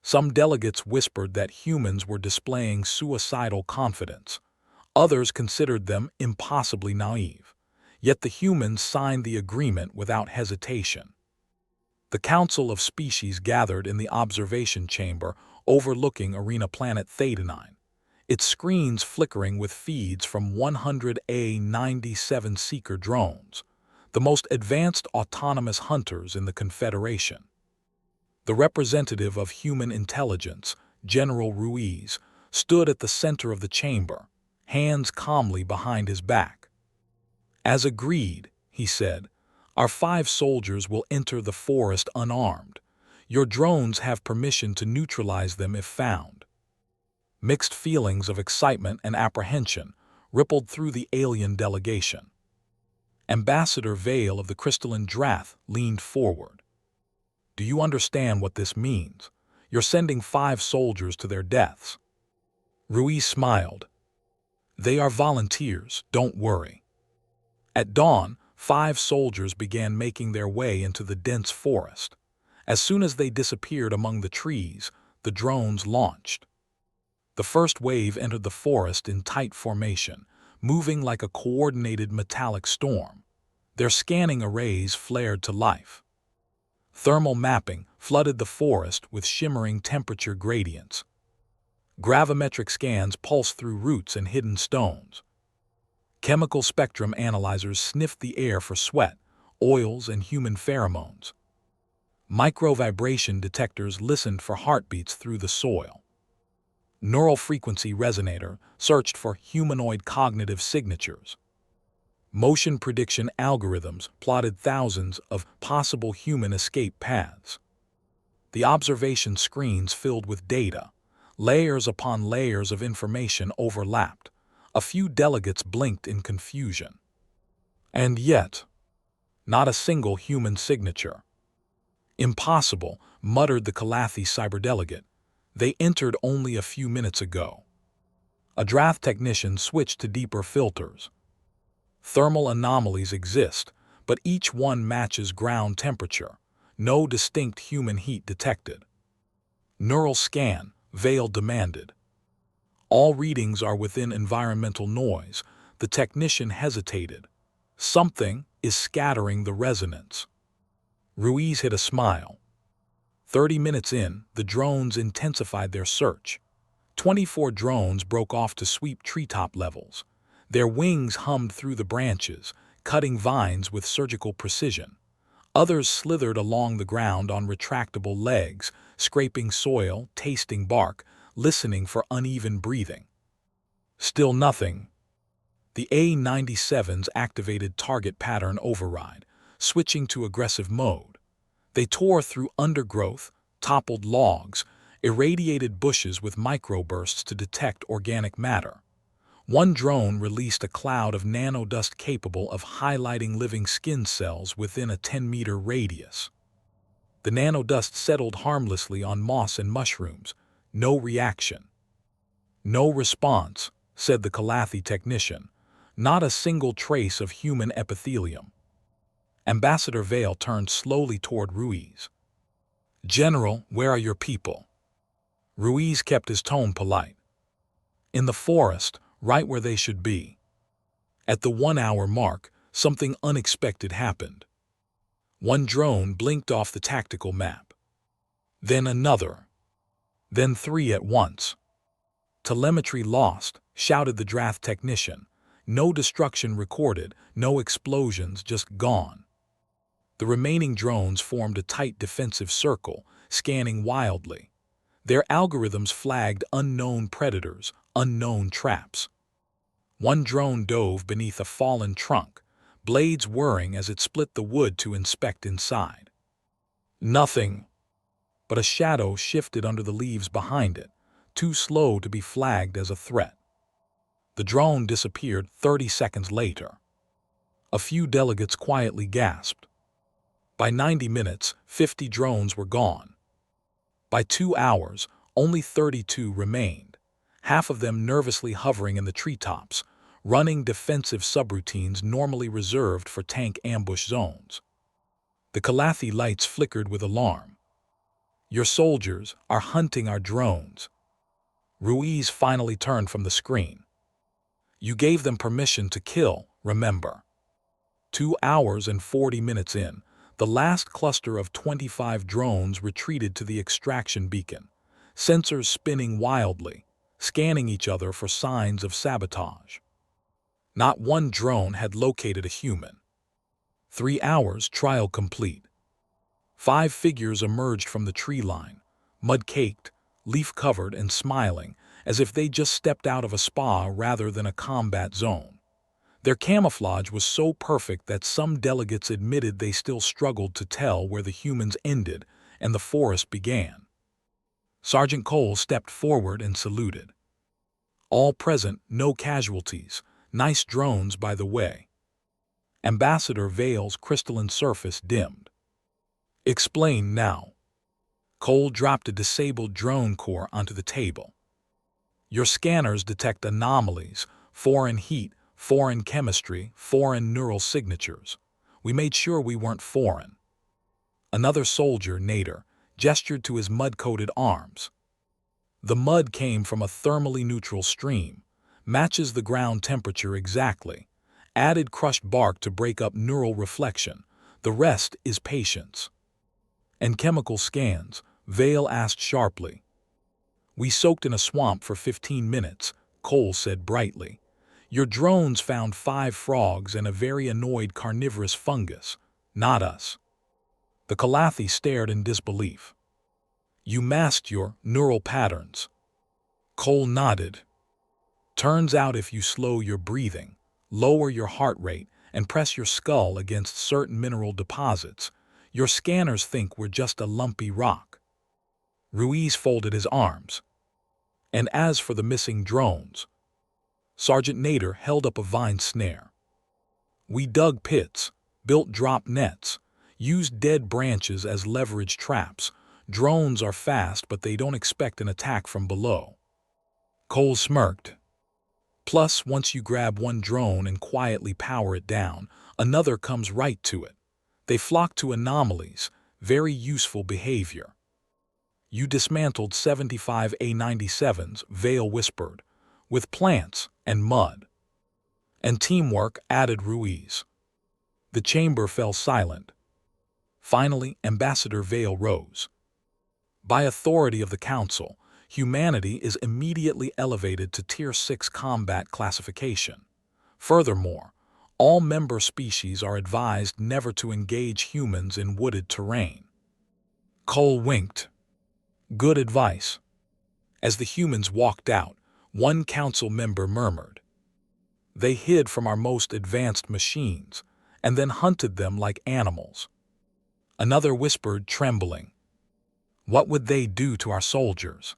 Some delegates whispered that humans were displaying suicidal confidence. Others considered them impossibly naive. Yet the humans signed the agreement without hesitation. The Council of Species gathered in the observation chamber overlooking arena planet Theta-9, its screens flickering with feeds from 100 A-97 Seeker drones, the most advanced autonomous hunters in the Confederation. The representative of human intelligence, General Ruiz, stood at the center of the chamber, hands calmly behind his back. "As agreed," he said, "our 5 soldiers will enter the forest unarmed. Your drones have permission to neutralize them if found." Mixed feelings of excitement and apprehension rippled through the alien delegation. Ambassador Vale of the Crystalline Drath leaned forward. "Do you understand what this means? You're sending 5 soldiers to their deaths." Ruiz smiled. "They are volunteers, don't worry." At dawn, 5 soldiers began making their way into the dense forest. As soon as they disappeared among the trees, the drones launched. The first wave entered the forest in tight formation, moving like a coordinated metallic storm. Their scanning arrays flared to life. Thermal mapping flooded the forest with shimmering temperature gradients. Gravimetric scans pulsed through roots and hidden stones. Chemical spectrum analyzers sniffed the air for sweat, oils, and human pheromones. Microvibration detectors listened for heartbeats through the soil. Neural frequency resonator searched for humanoid cognitive signatures. Motion prediction algorithms plotted thousands of possible human escape paths. The observation screens filled with data. Layers upon layers of information overlapped. A few delegates blinked in confusion. And yet, not a single human signature. "Impossible," muttered the Calathi cyberdelegate. "They entered only a few minutes ago." A Drath technician switched to deeper filters. Thermal anomalies exist, but each one matches ground temperature. No distinct human heat detected. "Neural scan," Vale demanded. "All readings are within environmental noise." The technician hesitated. "Something is scattering the resonance." Ruiz hid a smile. 30 minutes in, the drones intensified their search. 24 drones broke off to sweep treetop levels. Their wings hummed through the branches, cutting vines with surgical precision. Others slithered along the ground on retractable legs, scraping soil, tasting bark, listening for uneven breathing. Still nothing. The A-97s activated target pattern override, switching to aggressive mode. They tore through undergrowth, toppled logs, irradiated bushes with microbursts to detect organic matter. One drone released a cloud of nanodust capable of highlighting living skin cells within a 10-meter radius. The nanodust settled harmlessly on moss and mushrooms. No reaction. "No response," said the Calathi technician. "Not a single trace of human epithelium." Ambassador Vale turned slowly toward Ruiz. "General, where are your people?" Ruiz kept his tone polite. "In the forest, right where they should be." At the 1-hour mark, something unexpected happened. One drone blinked off the tactical map. Then another. Then 3 at once. "Telemetry lost," shouted the Drath technician. "No destruction recorded, no explosions, just gone." The remaining drones formed a tight defensive circle, scanning wildly. Their algorithms flagged unknown predators, unknown traps. One drone dove beneath a fallen trunk, blades whirring as it split the wood to inspect inside. Nothing. But a shadow shifted under the leaves behind it, too slow to be flagged as a threat. The drone disappeared 30 seconds later. A few delegates quietly gasped. By 90 minutes, 50 drones were gone. By 2 hours, only 32 remained, half of them nervously hovering in the treetops, running defensive subroutines normally reserved for tank ambush zones. The Calathi lights flickered with alarm. Your soldiers are hunting our drones. Ruiz finally turned from the screen. You gave them permission to kill, remember. 2 hours and 40 minutes in, the last cluster of 25 drones retreated to the extraction beacon, sensors spinning wildly, scanning each other for signs of sabotage. Not one drone had located a human. 3 hours, trial complete. 5 figures emerged from the tree line, mud-caked, leaf-covered and smiling, as if they just stepped out of a spa rather than a combat zone. Their camouflage was so perfect that some delegates admitted they still struggled to tell where the humans ended and the forest began. Sergeant Cole stepped forward and saluted. All present, no casualties. Nice drones, by the way. Ambassador Vale's crystalline surface dimmed. Explain now. Cole dropped a disabled drone core onto the table. Your scanners detect anomalies, foreign heat, foreign chemistry, foreign neural signatures. We made sure we weren't foreign. Another soldier, Nader, gestured to his mud-coated arms. The mud came from a thermally neutral stream, matches the ground temperature exactly, added crushed bark to break up neural reflection. The rest is patience. And chemical scans, Vale asked sharply. We soaked in a swamp for 15 minutes, Cole said brightly. Your drones found 5 frogs and a very annoyed carnivorous fungus, not us. The Calathi stared in disbelief. You masked your neural patterns. Cole nodded. Turns out if you slow your breathing, lower your heart rate, and press your skull against certain mineral deposits, your scanners think we're just a lumpy rock. Ruiz folded his arms. And as for the missing drones, Sergeant Nader held up a vine snare. We dug pits, built drop nets, used dead branches as leverage traps. Drones are fast, but they don't expect an attack from below. Cole smirked. Plus, once you grab one drone and quietly power it down, another comes right to it. They flock to anomalies, very useful behavior. You dismantled 75 A-97s, Vale whispered, with plants and mud. And teamwork, added Ruiz. The chamber fell silent. Finally, Ambassador Vale rose. By authority of the Council, humanity is immediately elevated to Tier 6 combat classification. Furthermore, all member species are advised never to engage humans in wooded terrain. Cole winked. Good advice. As the humans walked out, one council member murmured. They hid from our most advanced machines, and then hunted them like animals. Another whispered, trembling. What would they do to our soldiers?